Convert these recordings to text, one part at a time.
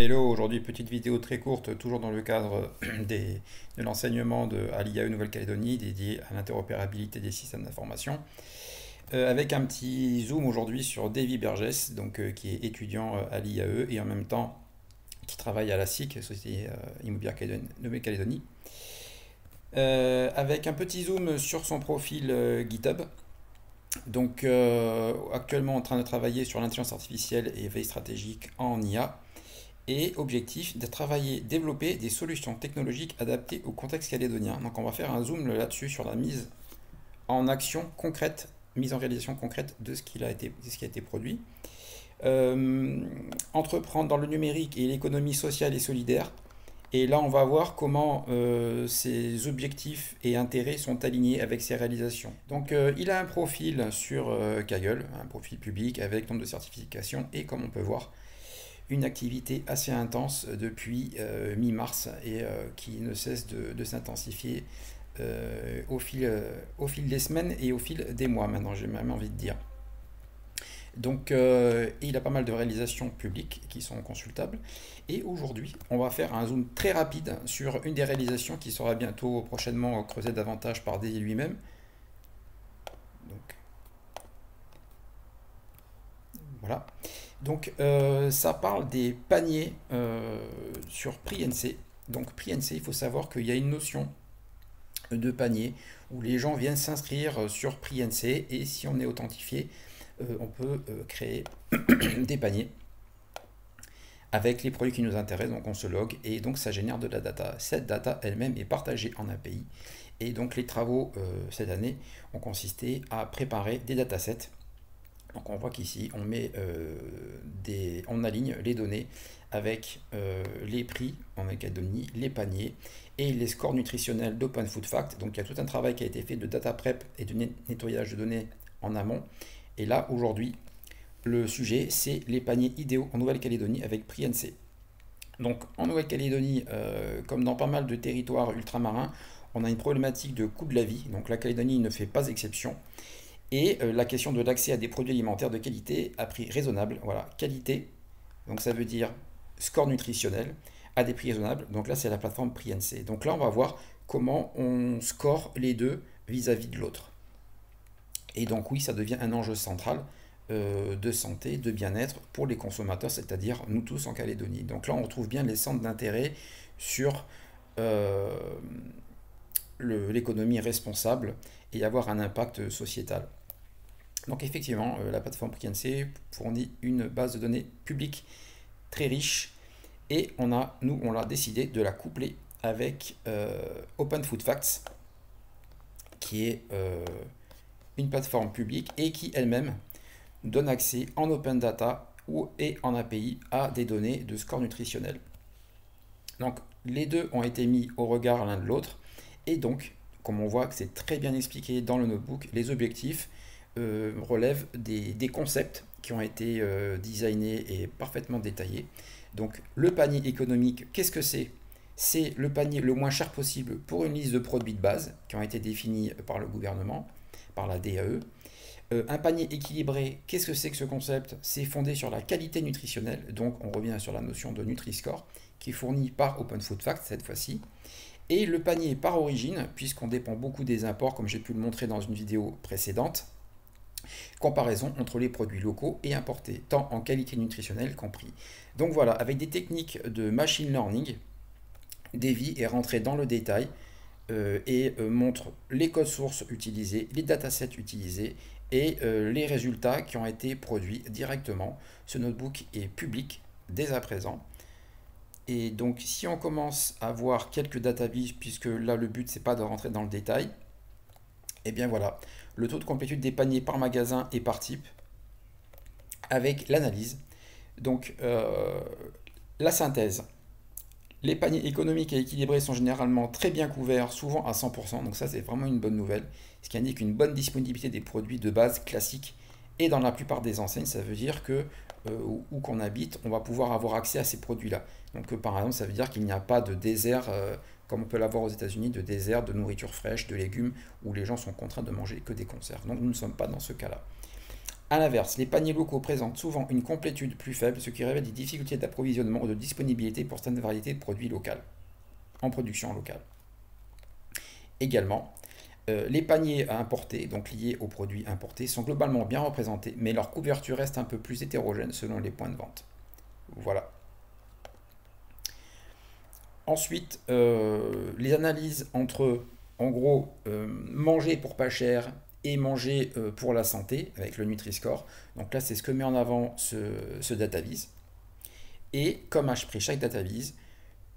Hello, aujourd'hui petite vidéo très courte, toujours dans le cadre de l'enseignement à l'IAE Nouvelle-Calédonie dédié à l'interopérabilité des systèmes d'information, avec un petit zoom aujourd'hui sur Davy Burgess, qui est étudiant à l'IAE et en même temps qui travaille à la SIC, Société Immobilière Nouvelle-Calédonie, avec un petit zoom sur son profil GitHub. Actuellement en train de travailler sur l'intelligence artificielle et veille stratégique en IA. Et objectif de travailler, développer des solutions technologiques adaptées au contexte calédonien. Donc on va faire un zoom là-dessus sur la mise en action concrète, mise en réalisation concrète de ce qui a été produit. Entreprendre dans le numérique et l'économie sociale et solidaire. Et là, on va voir comment ces objectifs et intérêts sont alignés avec ces réalisations. Il a un profil sur Kaggle, un profil public avec nombre de certifications et comme on peut voir, une activité assez intense depuis mi-mars et qui ne cesse de s'intensifier au fil des semaines et au fil des mois maintenant, j'ai même envie de dire. Il a pas mal de réalisations publiques qui sont consultables. Et aujourd'hui, on va faire un zoom très rapide sur une des réalisations qui sera bientôt prochainement creusée davantage par Davy lui-même. Voilà. Ça parle des paniers sur PreNC. Donc PreNC, il faut savoir qu'il y a une notion de panier où les gens viennent s'inscrire sur PreNC et si on est authentifié, on peut créer des paniers avec les produits qui nous intéressent. Donc on se log et donc ça génère de la data. Cette data elle-même est partagée en API. Et donc les travaux cette année ont consisté à préparer des datasets. Donc on voit qu'ici on met on aligne les données avec les prix en Nouvelle-Calédonie, les paniers et les scores nutritionnels d'Open Food Facts. Donc il y a tout un travail qui a été fait de data prep et de nettoyage de données en amont. Et là aujourd'hui le sujet c'est les paniers idéaux en Nouvelle-Calédonie avec PreNC. Donc en Nouvelle-Calédonie, comme dans pas mal de territoires ultramarins, on a une problématique de coût de la vie. Donc la Calédonie ne fait pas exception. Et la question de l'accès à des produits alimentaires de qualité à prix raisonnable. Voilà, qualité, donc ça veut dire score nutritionnel à des prix raisonnables. Donc là, c'est la plateforme PreNC. Donc là, on va voir comment on score les deux vis-à-vis de l'autre. Et donc oui, ça devient un enjeu central de santé, de bien-être pour les consommateurs, c'est-à-dire nous tous en Calédonie. Donc là, on retrouve bien les centres d'intérêt sur l'économie responsable et avoir un impact sociétal. Donc effectivement, la plateforme PreNC fournit une base de données publique très riche et on a décidé de la coupler avec Open Food Facts qui est une plateforme publique et qui elle-même donne accès en open data et en API à des données de score nutritionnel. Donc les deux ont été mis au regard l'un de l'autre et donc comme on voit que c'est très bien expliqué dans le notebook, les objectifs relèvent des concepts qui ont été designés et parfaitement détaillés. Donc le panier économique, qu'est-ce que c'est? C'est le panier le moins cher possible pour une liste de produits de base qui ont été définis par le gouvernement, par la DAE. Un panier équilibré, qu'est-ce que c'est que ce concept? C'est fondé sur la qualité nutritionnelle, donc on revient sur la notion de Nutri-Score, qui est fournie par Open Food Facts cette fois-ci. Et le panier par origine, puisqu'on dépend beaucoup des imports, comme j'ai pu le montrer dans une vidéo précédente, comparaison entre les produits locaux et importés, tant en qualité nutritionnelle qu'en prix. Donc voilà, avec des techniques de machine learning, Davy est rentré dans le détail et montre les codes sources utilisés, les datasets utilisés et les résultats qui ont été produits directement. Ce notebook est public dès à présent. Et donc si on commence à voir quelques databases, puisque là le but c'est pas de rentrer dans le détail, et bien voilà, le taux de complétude des paniers par magasin et par type, avec l'analyse. Donc la synthèse. Les paniers économiques et équilibrés sont généralement très bien couverts, souvent à 100%, donc ça c'est vraiment une bonne nouvelle, ce qui indique une bonne disponibilité des produits de base classiques. Et dans la plupart des enseignes, ça veut dire que où qu'on habite, on va pouvoir avoir accès à ces produits-là. Donc par exemple, ça veut dire qu'il n'y a pas de désert, comme on peut l'avoir aux États-Unis, de désert de nourriture fraîche, de légumes, où les gens sont contraints de manger que des conserves. Donc nous ne sommes pas dans ce cas-là. A l'inverse, les paniers locaux présentent souvent une complétude plus faible, ce qui révèle des difficultés d'approvisionnement ou de disponibilité pour certaines variétés de produits locaux, en production locale. Également, les paniers à importer, donc liés aux produits importés, sont globalement bien représentés, mais leur couverture reste un peu plus hétérogène selon les points de vente. Voilà. Ensuite, les analyses entre, en gros, manger pour pas cher et manger pour la santé, avec le Nutri-Score. Donc là, c'est ce que met en avant ce DataVis. Et comme a pris chaque DataVis,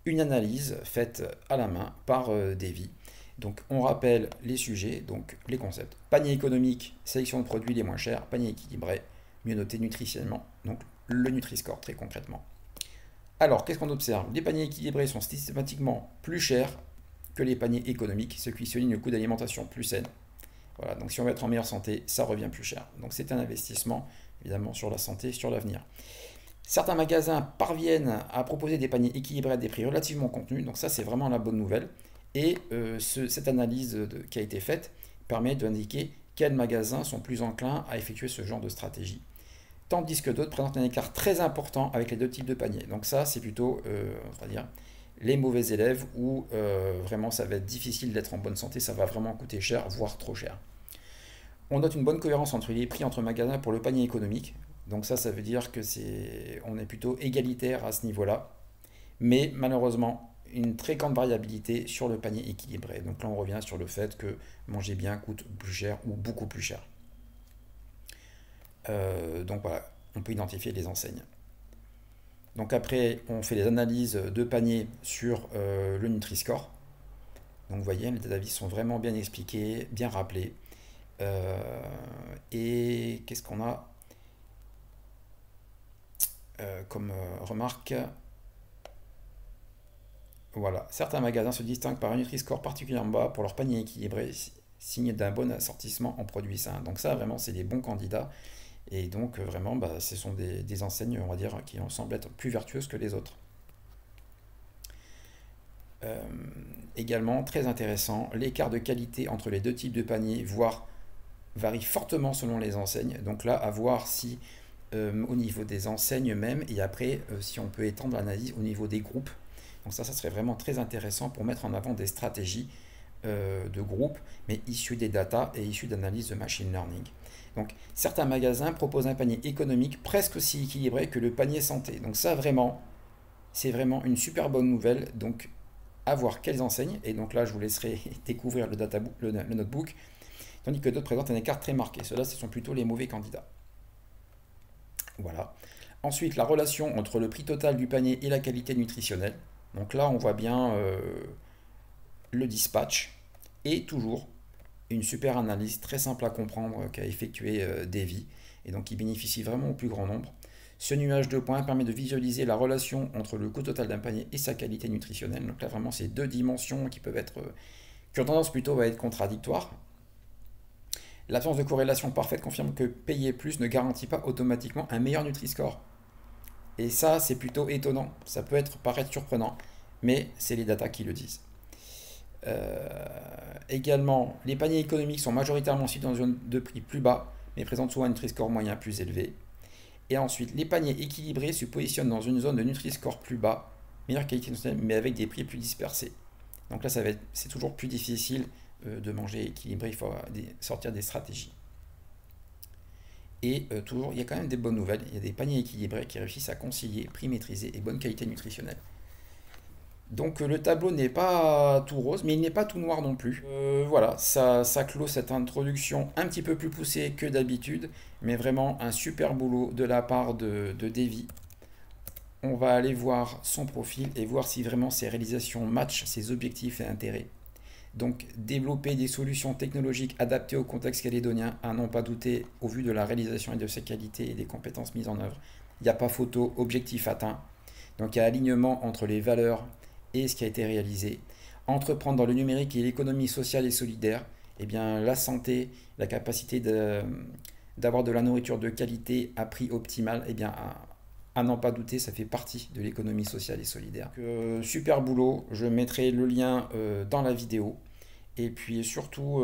une analyse faite à la main par Davy. Donc on rappelle les sujets, donc les concepts. Panier économique, sélection de produits les moins chers. Panier équilibré, mieux noté nutritionnellement. Donc le Nutri-Score très concrètement. Alors qu'est-ce qu'on observe? Les paniers équilibrés sont systématiquement plus chers que les paniers économiques, ce qui souligne le coût d'alimentation plus saine. Voilà, donc si on veut être en meilleure santé, ça revient plus cher. Donc c'est un investissement évidemment sur la santé, sur l'avenir. Certains magasins parviennent à proposer des paniers équilibrés à des prix relativement contenus, donc ça c'est vraiment la bonne nouvelle. Et cette analyse qui a été faite permet d'indiquer quels magasins sont plus enclins à effectuer ce genre de stratégie. Tandis que d'autres présentent un écart très important avec les deux types de paniers. Donc ça c'est plutôt, on va dire, les mauvais élèves où vraiment ça va être difficile d'être en bonne santé, ça va vraiment coûter cher, voire trop cher. On note une bonne cohérence entre les prix entre magasins pour le panier économique. Donc ça veut dire que on est plutôt égalitaire à ce niveau-là. Mais malheureusement, une très grande variabilité sur le panier équilibré. Donc là, on revient sur le fait que manger bien coûte plus cher ou beaucoup plus cher. Donc voilà, on peut identifier les enseignes. Donc après, on fait les analyses de panier sur le Nutri-Score. Donc vous voyez, les data sont vraiment bien expliqués, bien rappelés. Et qu'est-ce qu'on a comme remarque? Voilà, certains magasins se distinguent par un Nutri-Score particulièrement bas pour leur panier équilibré, signe d'un bon assortissement en produits sains. Donc ça, vraiment, c'est des bons candidats. Et donc, vraiment, ce sont des enseignes, on va dire, qui semblent être plus vertueuses que les autres. Également, très intéressant, l'écart de qualité entre les deux types de paniers, voire varie fortement selon les enseignes. Donc là, à voir si au niveau des enseignes même, et après, si on peut étendre l'analyse au niveau des groupes. Donc ça serait vraiment très intéressant pour mettre en avant des stratégies de groupe, mais issues des data et issues d'analyse de machine learning. Donc certains magasins proposent un panier économique presque aussi équilibré que le panier santé. Donc ça vraiment, c'est vraiment une super bonne nouvelle. Donc à voir quelles enseignes. Et donc là, je vous laisserai découvrir le notebook. Tandis que d'autres présentent un écart très marqué. Ceux-là, ce sont plutôt les mauvais candidats. Voilà. Ensuite, la relation entre le prix total du panier et la qualité nutritionnelle. Donc là, on voit bien le dispatch et toujours une super analyse très simple à comprendre qu'a effectué Davy et donc qui bénéficie vraiment au plus grand nombre. Ce nuage de points permet de visualiser la relation entre le coût total d'un panier et sa qualité nutritionnelle. Donc là, vraiment, c'est deux dimensions qui peuvent être, qui ont tendance plutôt à être contradictoires. L'absence de corrélation parfaite confirme que payer plus ne garantit pas automatiquement un meilleur Nutri-Score. Et ça, c'est plutôt étonnant. Ça peut paraître surprenant, mais c'est les datas qui le disent. Également, les paniers économiques sont majoritairement situés dans une zone de prix plus bas, mais présentent souvent un Nutri-Score moyen plus élevé. Et ensuite, les paniers équilibrés se positionnent dans une zone de Nutri-Score plus bas, meilleure qualité nutritionnelle, mais avec des prix plus dispersés. Donc là, c'est toujours plus difficile de manger équilibré, il faut sortir des stratégies. Et toujours, il y a quand même des bonnes nouvelles. Il y a des paniers équilibrés qui réussissent à concilier prix maîtrisé et bonne qualité nutritionnelle. Donc le tableau n'est pas tout rose, mais il n'est pas tout noir non plus. Voilà, ça clôt cette introduction un petit peu plus poussée que d'habitude, mais vraiment un super boulot de la part de Davy. On va aller voir son profil et voir si vraiment ses réalisations matchent ses objectifs et intérêts. Donc développer des solutions technologiques adaptées au contexte calédonien, à n'en pas douter au vu de la réalisation et de ses qualités et des compétences mises en œuvre. Il n'y a pas photo, objectif atteint. Donc il y a alignement entre les valeurs et ce qui a été réalisé. Entreprendre dans le numérique et l'économie sociale et solidaire, eh bien, la santé, la capacité d'avoir de la nourriture de qualité à prix optimal, eh bien, à n'en pas douter, ça fait partie de l'économie sociale et solidaire. Donc, super boulot, je mettrai le lien dans la vidéo. Et puis surtout,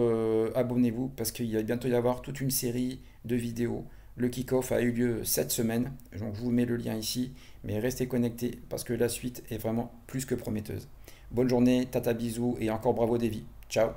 abonnez-vous parce qu'il va bientôt y avoir toute une série de vidéos Le kick-off a eu lieu cette semaine, donc je vous mets le lien ici, mais restez connectés parce que la suite est vraiment plus que prometteuse. Bonne journée, tata bisous et encore bravo Davy. Ciao.